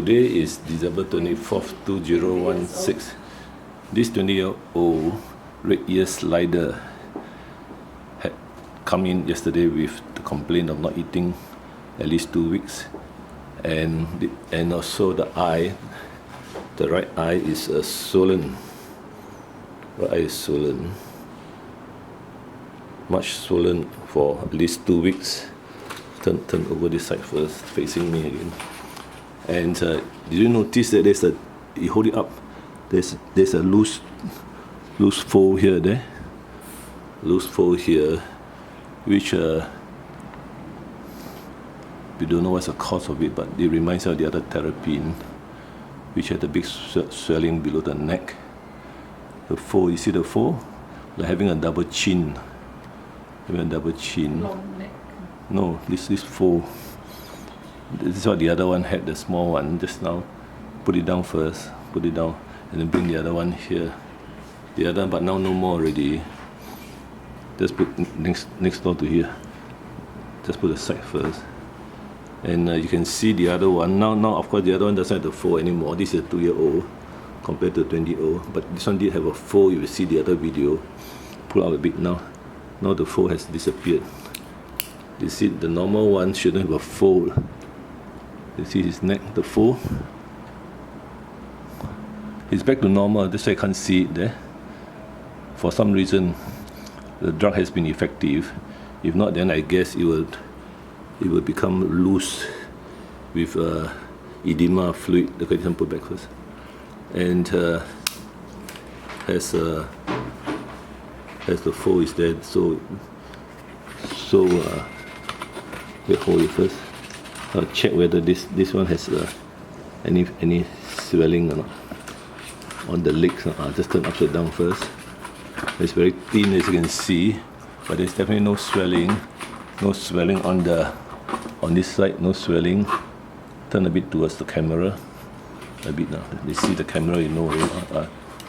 Today is December 24th, 2016. This 20-year-old red ear slider had come in yesterday with the complaint of not eating at least 2 weeks, and also the right eye is swollen. Right eye is swollen, much swollen for at least 2 weeks. Turn over this side first, facing me again. And did you notice that you hold it up, there's a loose fold here, loose fold here, which we don't know what's the cause of it, but it reminds us of the other terrapin, which had a big swelling below the neck. The fold, you see the fold? Like having a double chin. Long neck. No, this fold. This is what the other one had, the small one just now. Put it down first, put it down, and then bring the other one here. The other, but now no more already. Just put next door to here. Just put the side first. And you can see the other one. Now of course the other one doesn't have the fold anymore. This is a 2-year-old compared to a 20-year-old. But this one did have a fold. You will see the other video. Pull out a bit now. Now the fold has disappeared. You see the normal one shouldn't have a fold. You see his neck, the fold. It's back to normal, that's why I can't see it there. For some reason, the drug has been effective. If not, then I guess it will become loose with edema fluid. Okay, this one put back first. And as the fold is there, so we'll hold it first. I'll check whether this one has any swelling or not on the legs. Just turn upside down first. It's very thin, as you can see, but there's definitely no swelling. No swelling on this side. No swelling. Turn a bit towards the camera. A bit now. You see the camera, you know.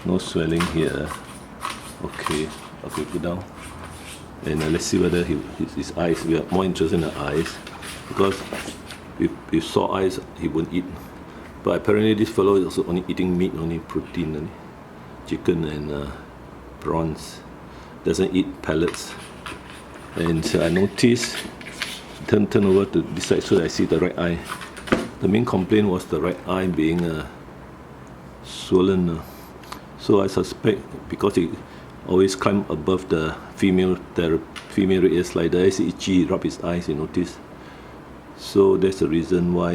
No swelling here. Okay, put down. And let's see whether his eyes. We are more interested in the eyes, because if sore eyes, he won't eat. But apparently this fellow is also only eating meat, only protein, only chicken and prawns. Doesn't eat pellets. And I noticed, turn over to this side so that I see the right eye. The main complaint was the right eye being swollen. So I suspect because he always climb above the female red ear slider, it's itchy, he rub his eyes, you notice. So that's the reason why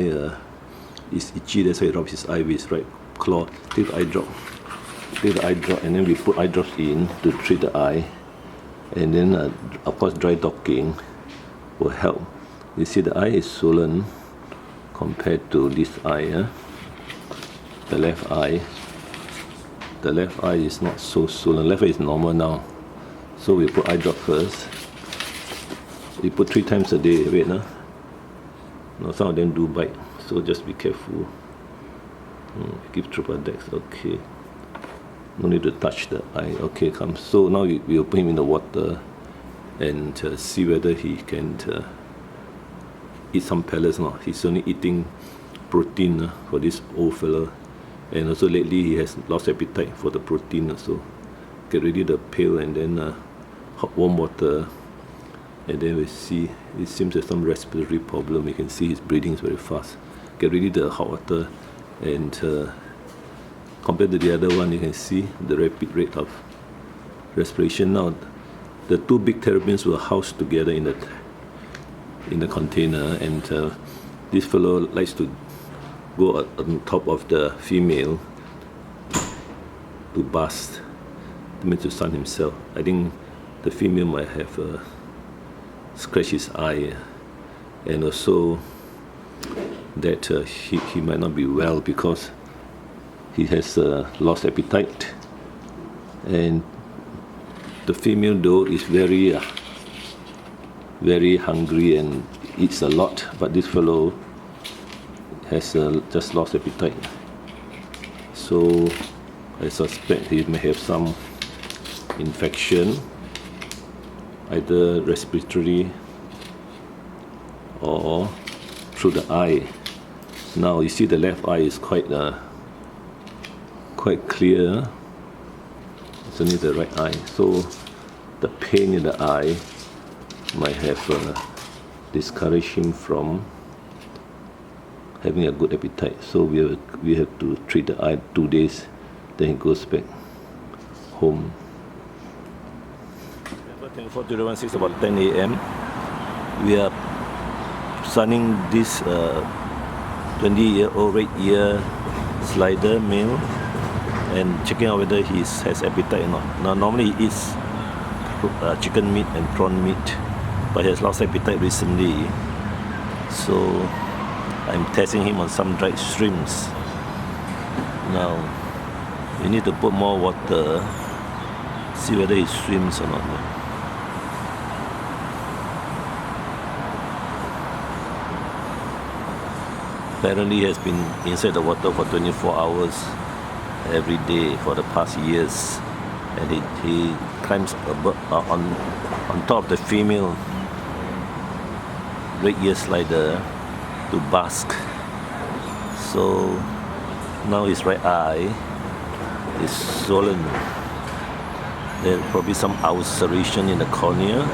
it's itchy. That's why he rubs his eye with his right claw. Take the eye drop, and then we put eye drops in to treat the eye. And then of course dry docking will help. You see the eye is swollen compared to this eye. The left eye is not so swollen. Left eye is normal now. So we put eye drop first. We put 3 times a day. Wait, no, some of them do bite, so just be careful. Give Tropodex. Okay. No need to touch the eye. Okay, come. So now we'll put him in the water and see whether he can eat some pellets. Now he's only eating protein for this old fellow. And also lately he has lost appetite for the protein. So get ready the pail and then hot warm water, and then we see it seems there's some respiratory problem. You can see his breathing is very fast. Get ready the hot water, and compared to the other one, you can see the rapid rate of respiration. Now the 2 big terrapins were housed together in the container, and this fellow likes to go on top of the female to bask, to sun himself. I think the female might have scratched his eye, and also that he might not be well because he has lost appetite. And the female though is very hungry and eats a lot, but this fellow has just lost appetite. So I suspect he may have some infection, either respiratory or through the eye. Now you see the left eye is quite clear. It's only the right eye, so the pain in the eye might have discouraged him from having a good appetite. So we have to treat the eye 2 days, then he goes back home. 24/2016, about 10 a.m. We are sunning this 20-year-old red ear slider male and checking out whether he has appetite or not. Now normally he eats chicken meat and prawn meat, but he has lost appetite recently, so I'm testing him on some dried shrimps. Now you need to put more water, see whether he swims or not. Apparently he has been inside the water for 24 hours every day for the past years, and he climbs above, on top of the female red ear slider to bask. So now his right eye is swollen. There's probably some ulceration in the cornea,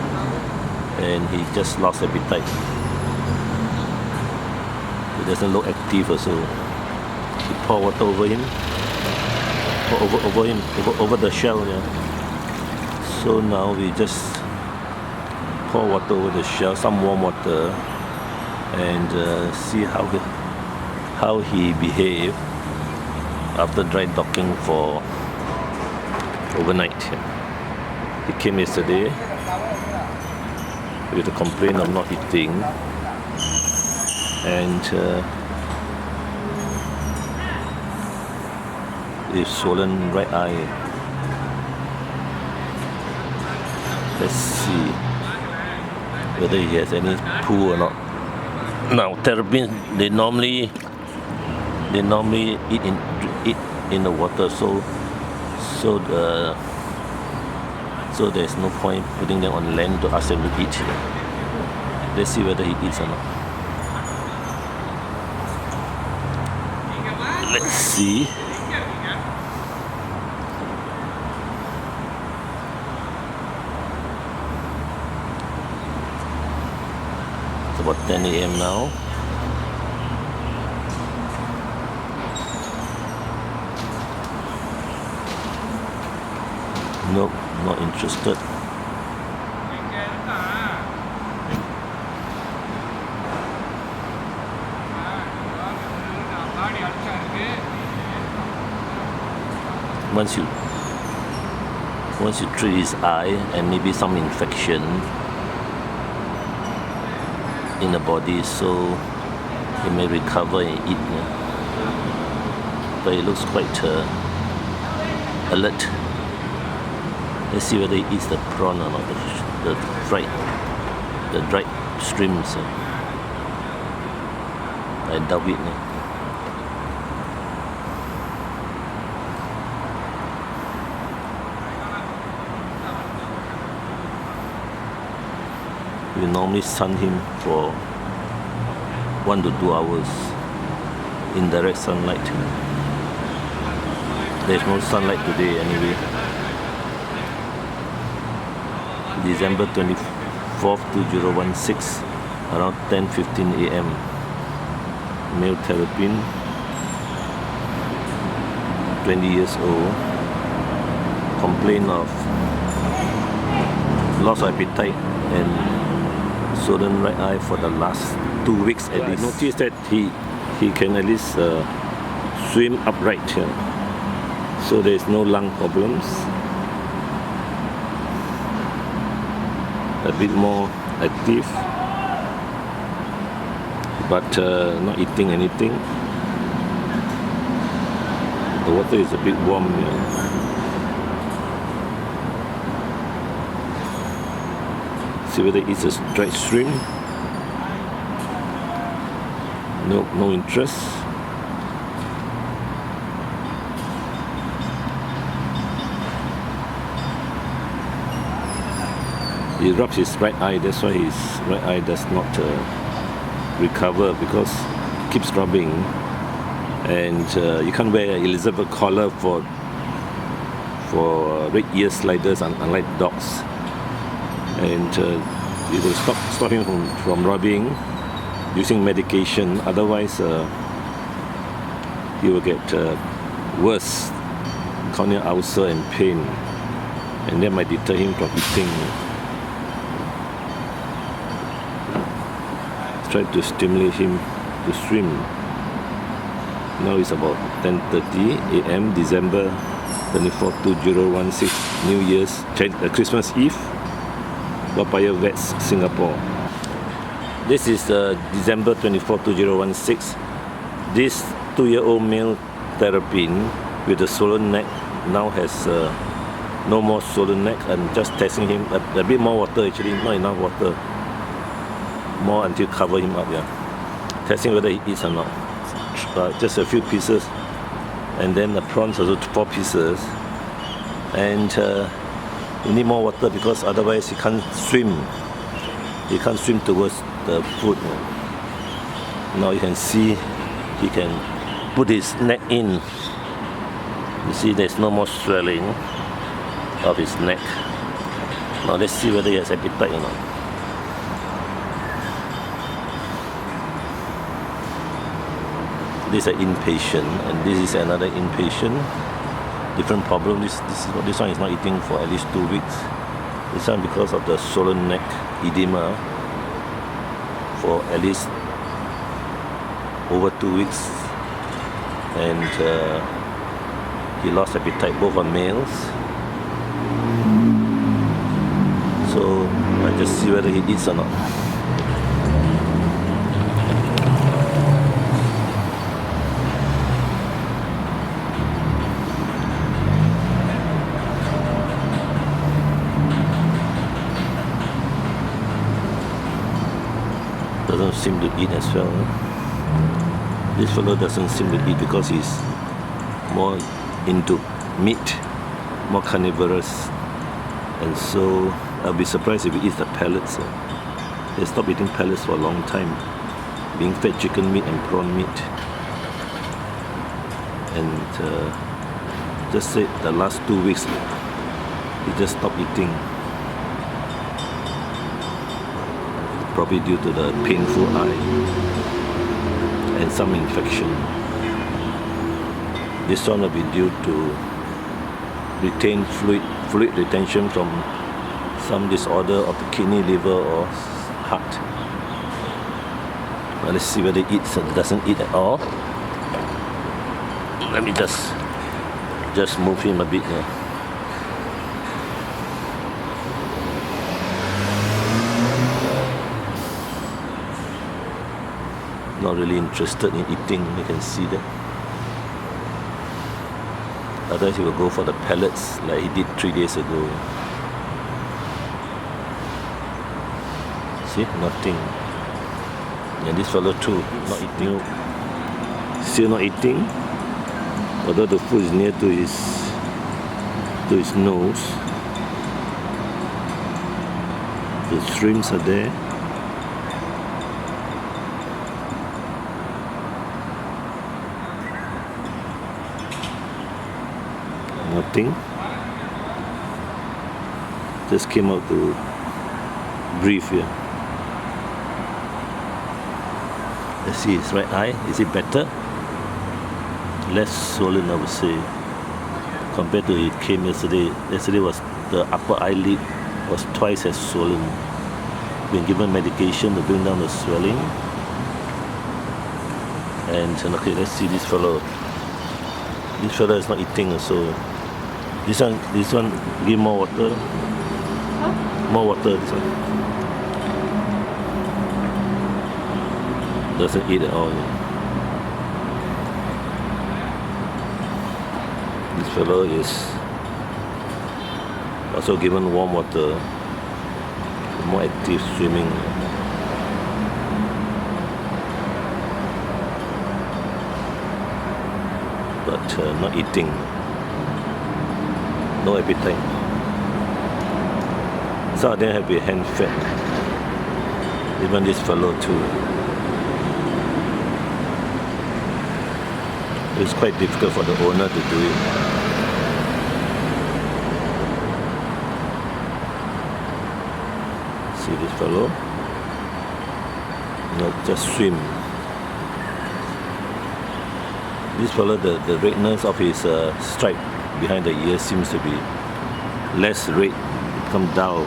and he just lost appetite. He doesn't look active also. You pour water over him, over the shell. Yeah. So now we just pour water over the shell, some warm water, and see how he behaved after dry docking for overnight. He came yesterday with a complaint of not eating, and his swollen right eye. Let's see whether he has any poo or not. Now terrapins, they normally eat in the water, so there's no point putting them on land to ask them to eat. Let's see whether he eats or not. Let's see. It's about 10 a.m. now. Nope, not interested. Once you treat his eye and maybe some infection in the body, so he may recover and eat. Yeah. But he looks quite alert. Let's see whether he eats the prawn or not, the dried shrimps. I doubt it. We normally sun him for 1 to 2 hours in direct sunlight. There's no sunlight today anyway. December 24th, 2016, around 10:15 a.m. Male terrapin, 20 years old, complained of loss of appetite and swollen right eye for the last 2 weeks at least. I noticed that he can at least swim upright here, so there is no lung problems. A bit more active, but not eating anything. The water is a bit warm here. See whether it eats a dried shrimp. No interest. He rubs his right eye, that's why his right eye does not recover, because he keeps rubbing, and you can't wear Elizabeth collar for red ear sliders, unlike dogs. And you will stop him from rubbing using medication. Otherwise, he will get worse corneal ulcer and pain, and that might deter him from eating. Try to stimulate him to swim. Now it's about 10:30 a.m. December 24, 2016, New Year's, Christmas Eve, Papaya Vets, Singapore. This is December 24, 2016. This 2-year-old male terrapin with a swollen neck now has no more swollen neck. I'm just testing him. A bit more water actually, not enough water. More until cover him up, yeah. Testing whether he eats or not. Just a few pieces, and then the prawns also 4 pieces. And you need more water because otherwise he can't swim. He can't swim towards the food. Now you can see he can put his neck in. You see there's no more swelling of his neck. Now let's see whether he has appetite or not. This is an inpatient, and this is another inpatient. Different problem. This one is not eating for at least 2 weeks. This one because of the swollen neck edema for at least over 2 weeks, and he lost appetite. Both are males. So I just see whether he eats or not. Doesn't seem to eat as well. This fellow doesn't seem to eat because he's more into meat, more carnivorous, and so I'll be surprised if he eats the pellets. He stopped eating pellets for a long time, being fed chicken meat and prawn meat, and just said the last 2 weeks he just stopped eating. Probably due to the painful eye and some infection. This one will be due to retained fluid retention from some disorder of the kidney, liver, or heart. Now let's see whether it eats or doesn't eat at all. Let me just move him a bit here. Not really interested in eating, you can see that. Otherwise he will go for the pellets like he did 3 days ago. See, nothing. And this fellow too, not eating. Still not eating, although the food is near to his nose. The shrimps are there. Nothing. Just came out to breathe here. Let's see his right eye. Is it better? Less swollen, I would say, compared to it came yesterday. Yesterday was the upper eyelid was twice as swollen. Been given medication to bring down the swelling. And okay, let's see this fellow. This fellow is not eating, so this one give more water. More water, this one. Doesn't eat at all. This fellow is also given warm water, more active swimming. But not eating. No appetite. Some of them have been hand fed. Even this fellow too. It's quite difficult for the owner to do it. See this fellow? No, just swim. This fellow, the redness of his stripe behind the ear seems to be less red, it comes down.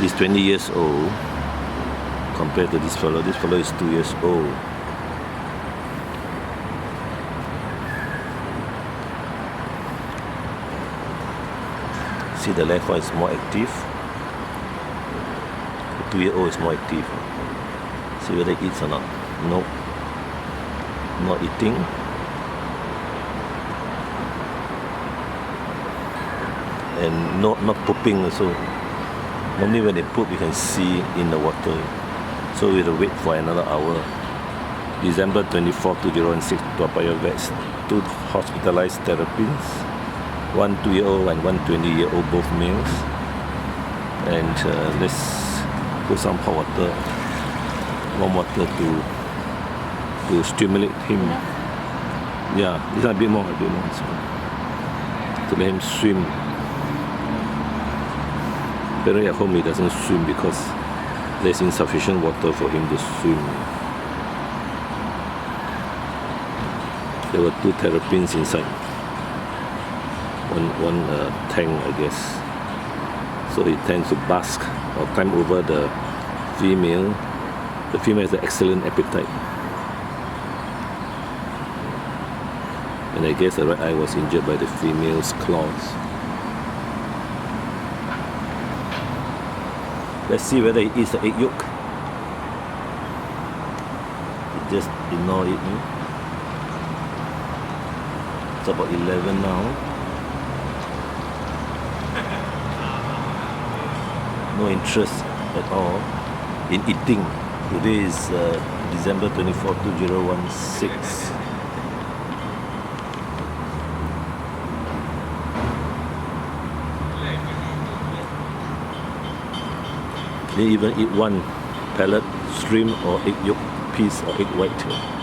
He's 20 years old compared to this fellow. This fellow is 2 years old. See, the left one is more active. The 2-year-old is more active. See whether he eats or not. No, not eating. And not pooping also. Normally when they poop you can see in the water. So we have to wait for another hour. December 24, 2016, Toa Payoh Vets, 2 hospitalized terrapins, 1 2-year-old and 1 20-year-old, both males. And let's put some hot water, warm water to stimulate him. Yeah, this one a bit more. So, to let him swim. Apparently at home he doesn't swim because there's insufficient water for him to swim. There were 2 terrapins inside. One tank, I guess. So he tends to bask or climb over the female. The female has an excellent appetite. And I guess the right eye was injured by the female's claws. Let's see whether he eats the egg yolk. He just ignore it. It's about 11 now. No interest at all in eating. Today is December 24, 2016. They even eat one pellet, shrimp or egg yolk piece or egg white.